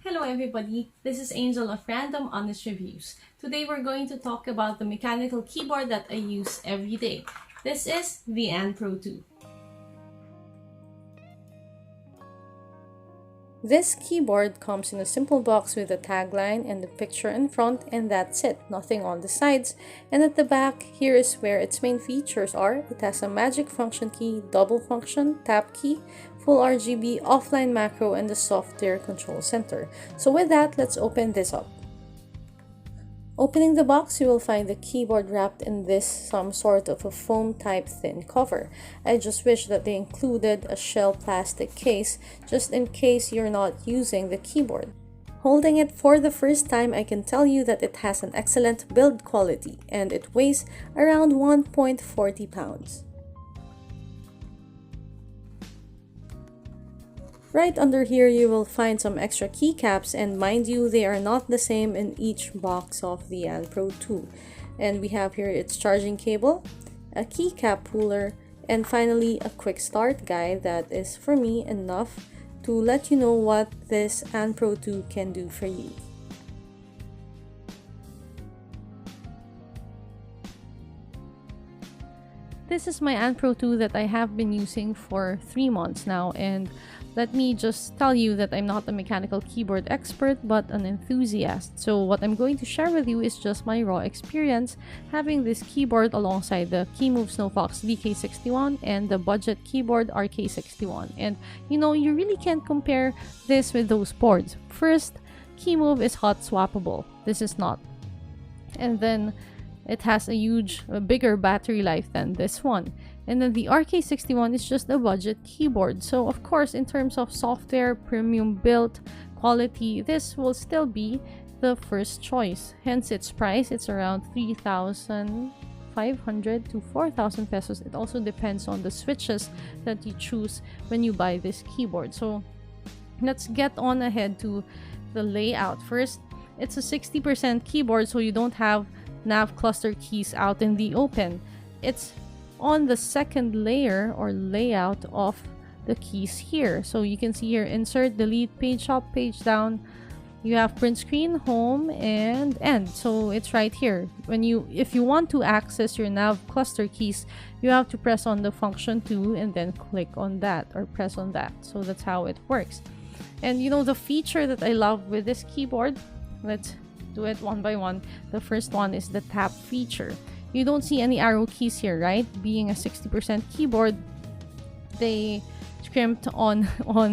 Hello everybody, this is Angel of Random Honest Reviews. Today we're going to talk about the mechanical keyboard that I use every day. This is the Pro 2. This keyboard comes in a simple box with a tagline and the picture in front, and that's it, nothing on the sides. And at the back, here is where its main features are. It has a magic function key, double function, tap key, full RGB, offline macro, and the software control center. So with that, let's open this up. Opening the box, you will find the keyboard wrapped in some sort of a foam type thin cover. I just wish that they included a shell plastic case just in case you're not using the keyboard. Holding it for the first time, I can tell you that it has an excellent build quality and it weighs around 1.40 pounds. Right under here, you will find some extra keycaps, and mind you, they are not the same in each box of the Pro 2. And we have here its charging cable, a keycap puller, and finally a quick start guide that is for me enough to let you know what this Pro 2 can do for you. This is my Pro 2 that I have been using for 3 months now, and let me just tell you that I'm not a mechanical keyboard expert but an enthusiast. So what I'm going to share with you is just my raw experience having this keyboard alongside the Keymove Snowfox VK61 and the budget keyboard RK61. And you know, you really can't compare this with those boards. First, Keymove is hot swappable. This is not. And then it has a bigger battery life than this one. And then the RK61 is just a budget keyboard. So of course, in terms of software, premium build, quality, this will still be the first choice. Hence its price, it's around 3,500 to 4,000 pesos. It also depends on the switches that you choose when you buy this keyboard. So let's get on ahead to the layout. First, it's a 60% keyboard, so you don't have nav cluster keys out in the open. It's on the second layer or layout of the keys here. So you can see here, insert, delete, page up, page down. You have print screen, home, and end. So it's right here. If you want to access your nav cluster keys, you have to press on the function 2 and then click on that or press on that. So that's how it works. And you know, the feature that I love with this keyboard, let's do it one by one. The first one is the tap feature. You don't see any arrow keys here, right? Being a 60% keyboard, they scrimped on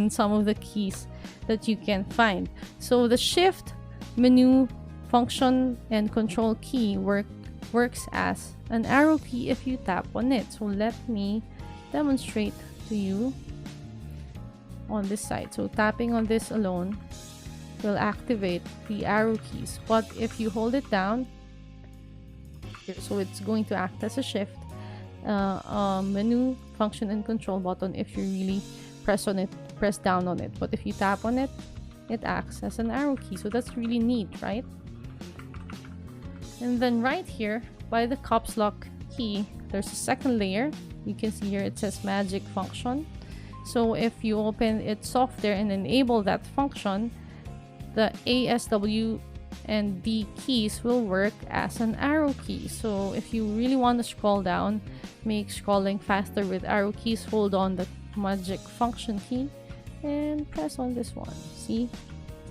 some of the keys that you can find. So the shift, menu, function, and control key works as an arrow key if you tap on it. So let me demonstrate to you on this side. So tapping on this alone will activate the arrow keys, but if you hold it down, so it's going to act as a shift, menu, function, and control button if you really press down on it. But if you tap on it, it acts as an arrow key. So that's really neat, right? And then right here by the caps lock key, there's a second layer. You can see here it says magic function. So if you open it software and enable that function, the ASW and D keys will work as an arrow key. So if you really want to scroll down, make scrolling faster with arrow keys, hold on the magic function key and press on this one. See?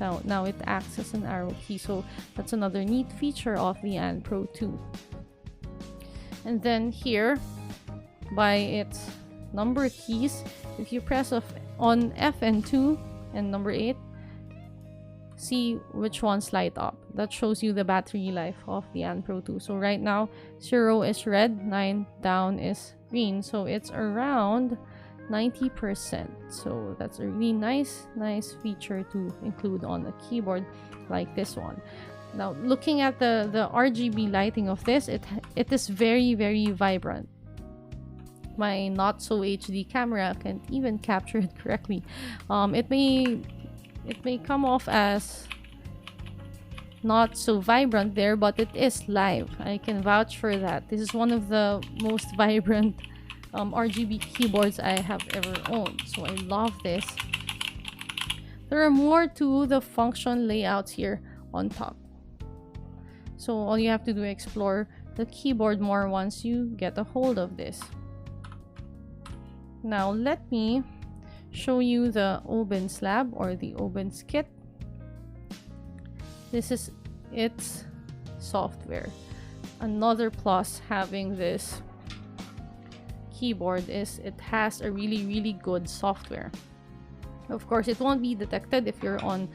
Now it acts as an arrow key. So that's another neat feature of the Pro 2. And then here, by its number keys, if you press on F and 2 and number 8, see which ones light up. That shows you the battery life of the Pro 2. So right now, 0 is red, 9 down is green. So it's around 90%. So that's a really nice feature to include on a keyboard like this one. Now, looking at the RGB lighting of this, it is very, very vibrant. My not so HD camera can't even capture it correctly. It may come off as not so vibrant there, but it is live. I can vouch for that. This is one of the most vibrant RGB keyboards I have ever owned. So I love this. there are more to the function layouts here on top. So all you have to do is explore the keyboard more once you get a hold of this. Now let me show you the Obens Lab or the Obens Kit. This is its software. Another plus having this keyboard is it has a really good software. Of course, it won't be detected if you're on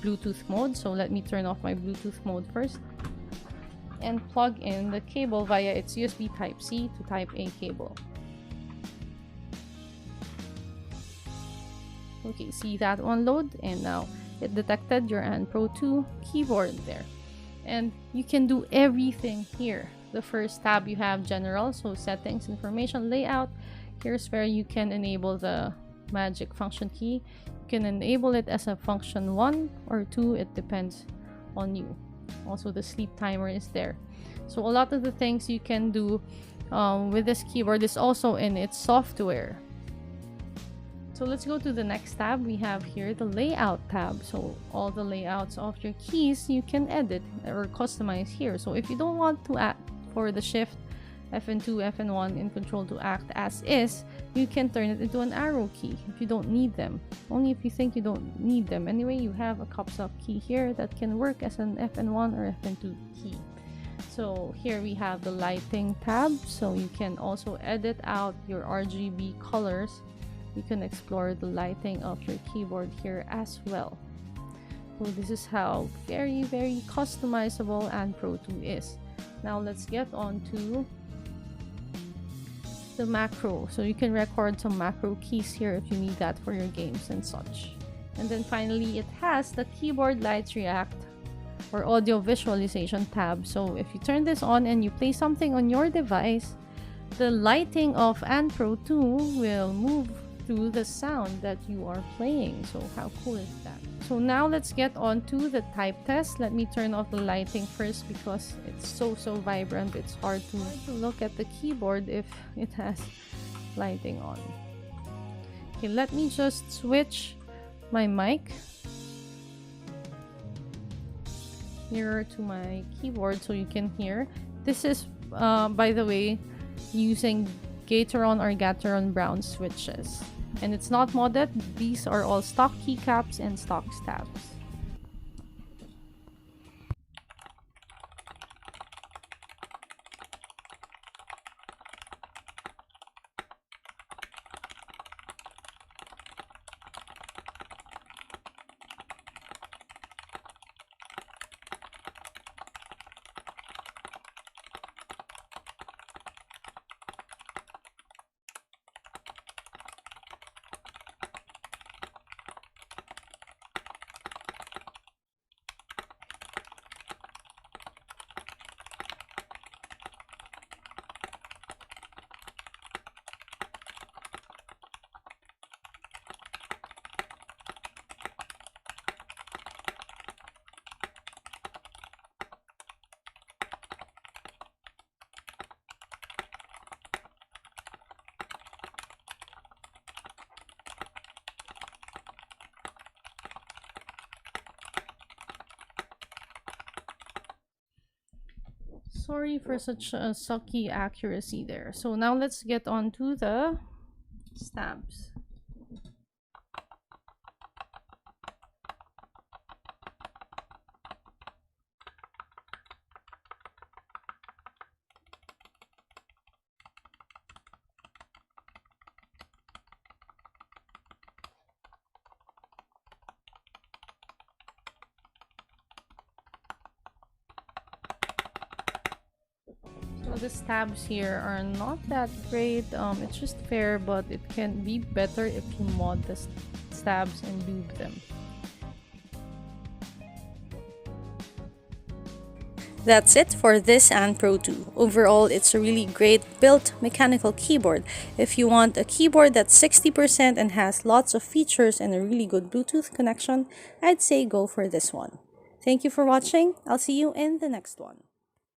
Bluetooth mode, so let me turn off my Bluetooth mode first and plug in the cable via its USB Type-C to Type-A cable. Okay, see that one load, and now it detected your Pro 2 keyboard there. And you can do everything here. The first tab you have general, so settings, information, layout. Here's where you can enable the magic function key. You can enable it as a function 1 or 2, it depends on you. Also the sleep timer is there. So a lot of the things you can do with this keyboard is also in its software. So let's go to the next tab. We have here the layout tab. So all the layouts of your keys you can edit or customize here. So if you don't want to add for the shift FN2, FN1 in control to act as is, you can turn it into an arrow key if you don't need them. Only if you think you don't need them. Anyway, you have a cups up key here that can work as an FN1 or FN2 key. So here we have the lighting tab. So you can also edit out your RGB colors. You can explore the lighting of your keyboard here as well. So this is how very customizable Pro 2 is. Now let's get on to the macro. So you can record some macro keys here if you need that for your games and such. And then finally, it has the Keyboard Lights React or audio visualization tab. So if you turn this on and you play something on your device, the lighting of Pro 2 will move through the sound that you are playing. So how cool is that? So now let's get on to the type test. Let me turn off the lighting first because it's so vibrant. It's hard to look at the keyboard if it has lighting on. Okay, let me just switch my mic nearer to my keyboard so you can hear. This is, by the way, using Gateron or Gateron Brown switches. And it's not modded. These are all stock keycaps and stock stabs. Sorry for such a sucky accuracy there. So now let's get on to the stabs. So the stabs here are not that great. It's just fair, but it can be better if you mod the stabs and lube them. That's it for this Pro 2. Overall, it's a really great built mechanical keyboard. If you want a keyboard that's 60% and has lots of features and a really good Bluetooth connection, I'd say go for this one. Thank you for watching. I'll see you in the next one.